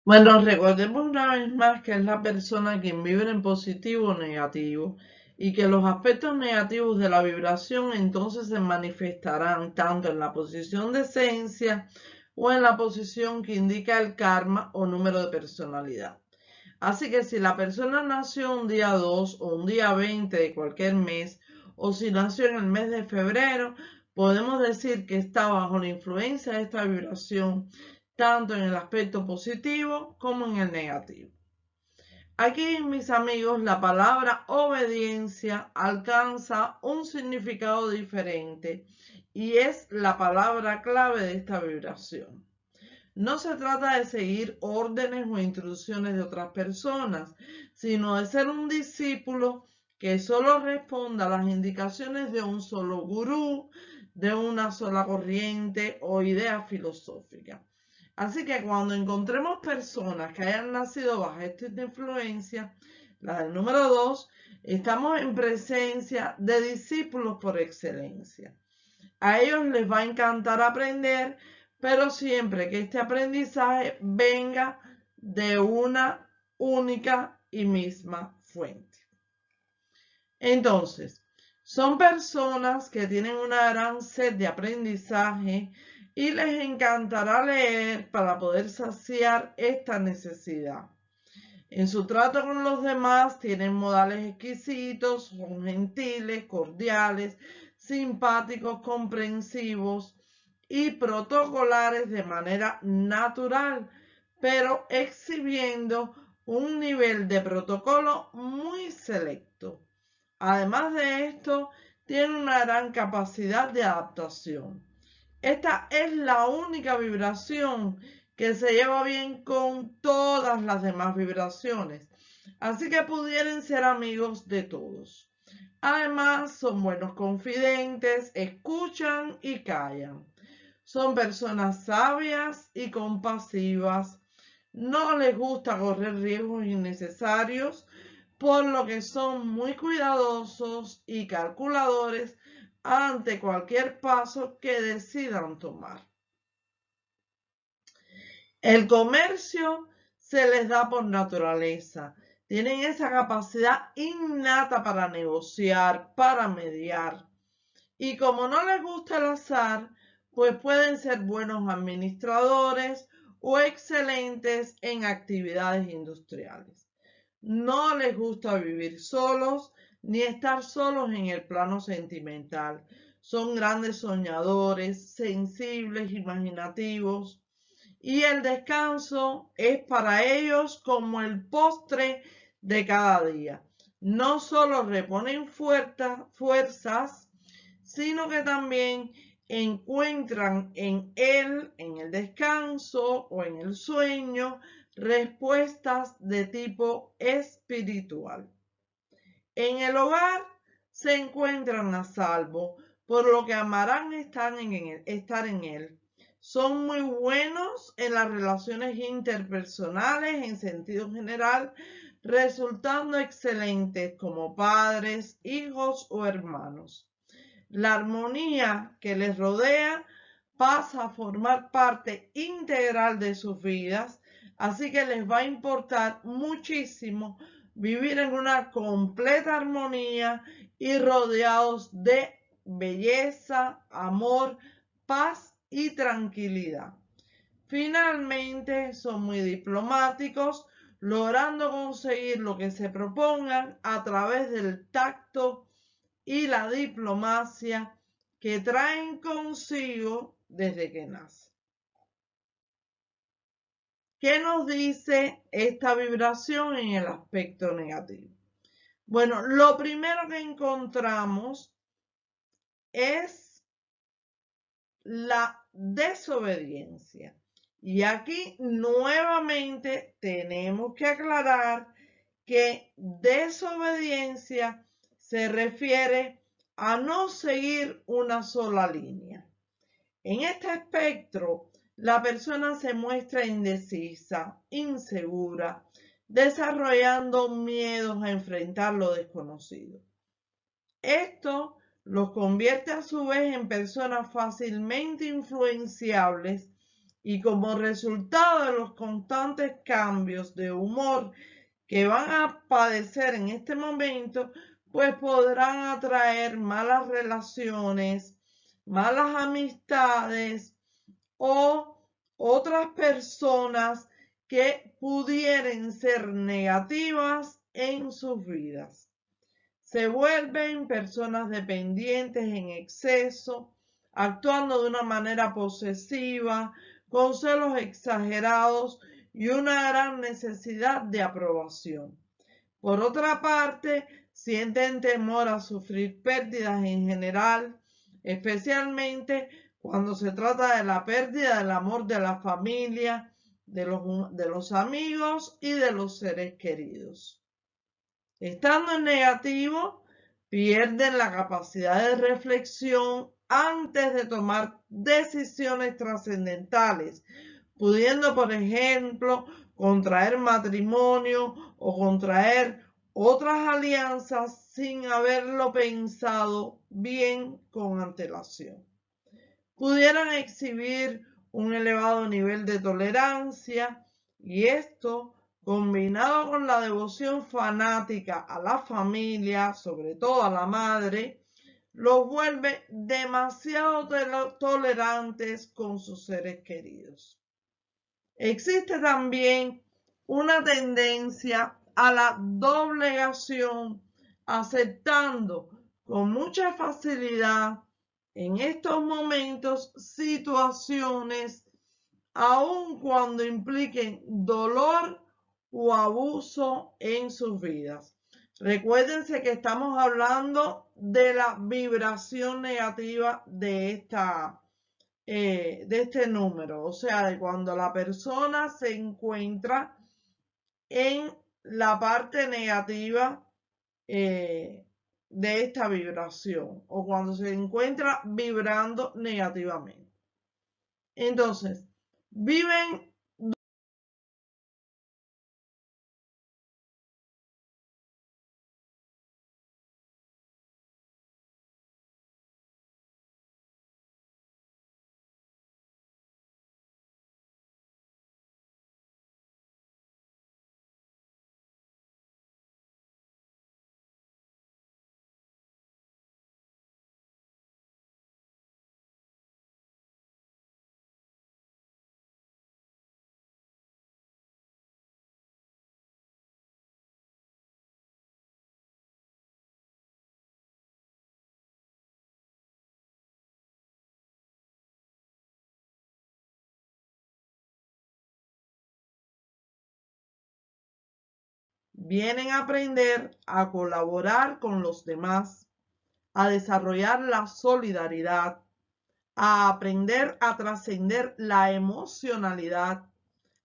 Bueno, recordemos una vez más que es la persona quien vibra en positivo o negativo y que los aspectos negativos de la vibración entonces se manifestarán tanto en la posición de esencia o en la posición que indica el karma o número de personalidad. Así que si la persona nació un día 2 o un día 20 de cualquier mes, o si nació en el mes de febrero, podemos decir que está bajo la influencia de esta vibración, tanto en el aspecto positivo como en el negativo. Aquí, mis amigos, la palabra obediencia alcanza un significado diferente y es la palabra clave de esta vibración. No se trata de seguir órdenes o instrucciones de otras personas, sino de ser un discípulo que solo responda a las indicaciones de un solo gurú, de una sola corriente o idea filosófica. Así que cuando encontremos personas que hayan nacido bajo esta influencia, la del número 2, estamos en presencia de discípulos por excelencia. A ellos les va a encantar aprender, pero siempre que este aprendizaje venga de una única y misma fuente. Entonces, son personas que tienen una gran sed de aprendizaje y les encantará leer para poder saciar esta necesidad. En su trato con los demás tienen modales exquisitos, son gentiles, cordiales, simpáticos, comprensivos y protocolares de manera natural, pero exhibiendo un nivel de protocolo muy selecto. Además de esto, tienen una gran capacidad de adaptación. Esta es la única vibración que se lleva bien con todas las demás vibraciones. Así que pudieran ser amigos de todos. Además, son buenos confidentes, escuchan y callan. Son personas sabias y compasivas. No les gusta correr riesgos innecesarios, por lo que son muy cuidadosos y calculadores ante cualquier paso que decidan tomar. El comercio se les da por naturaleza. Tienen esa capacidad innata para negociar, para mediar. Y como no les gusta el azar, pues pueden ser buenos administradores o excelentes en actividades industriales. No les gusta vivir solos ni estar solos en el plano sentimental. Son grandes soñadores, sensibles, imaginativos. Y el descanso es para ellos como el postre de cada día. No solo reponen fuerzas, sino que también encuentran en él, en el descanso o en el sueño, respuestas de tipo espiritual. En el hogar se encuentran a salvo, por lo que amarán estar en él. Son muy buenos en las relaciones interpersonales en sentido general, resultando excelentes como padres, hijos o hermanos. La armonía que les rodea pasa a formar parte integral de sus vidas, así que les va a importar muchísimo vivir en una completa armonía y rodeados de belleza, amor, paz y tranquilidad. Finalmente, son muy diplomáticos, logrando conseguir lo que se propongan a través del tacto y la diplomacia que traen consigo desde que nace. ¿Qué nos dice esta vibración en el aspecto negativo? Bueno, lo primero que encontramos es la desobediencia. Y aquí nuevamente tenemos que aclarar que desobediencia se refiere a no seguir una sola línea. En este espectro, la persona se muestra indecisa, insegura, desarrollando miedos a enfrentar lo desconocido. Esto los convierte a su vez en personas fácilmente influenciables y como resultado de los constantes cambios de humor que van a padecer en este momento, pues podrán atraer malas relaciones, malas amistades o otras personas que pudieran ser negativas en sus vidas. Se vuelven personas dependientes en exceso, actuando de una manera posesiva, con celos exagerados y una gran necesidad de aprobación. Por otra parte, sienten temor a sufrir pérdidas en general, especialmente cuando se trata de la pérdida del amor de la familia, de los amigos y de los seres queridos. Estando en negativo, pierden la capacidad de reflexión antes de tomar decisiones trascendentales, pudiendo, por ejemplo, contraer matrimonio o contraer otras alianzas sin haberlo pensado bien con antelación. Pudieran exhibir un elevado nivel de tolerancia y esto, combinado con la devoción fanática a la familia, sobre todo a la madre, los vuelve demasiado tolerantes con sus seres queridos. Existe también una tendencia a la doblegación, aceptando con mucha facilidad en estos momentos situaciones, aun cuando impliquen dolor o abuso en sus vidas. Recuérdense que estamos hablando de la vibración negativa de este número, o sea, de cuando la persona se encuentra en la parte negativa de esta vibración o cuando se encuentra vibrando negativamente. Entonces, viven vienen a aprender a colaborar con los demás, a desarrollar la solidaridad, a aprender a trascender la emocionalidad,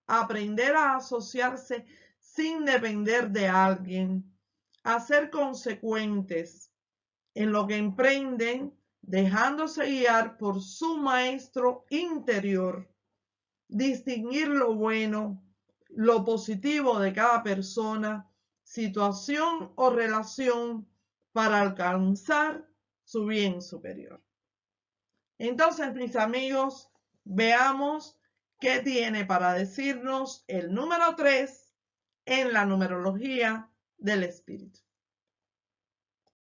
a aprender a asociarse sin depender de alguien, a ser consecuentes en lo que emprenden, dejándose guiar por su maestro interior, distinguir lo bueno, lo positivo de cada persona, situación o relación para alcanzar su bien superior. Entonces, mis amigos, veamos qué tiene para decirnos el número 3 en la numerología del espíritu.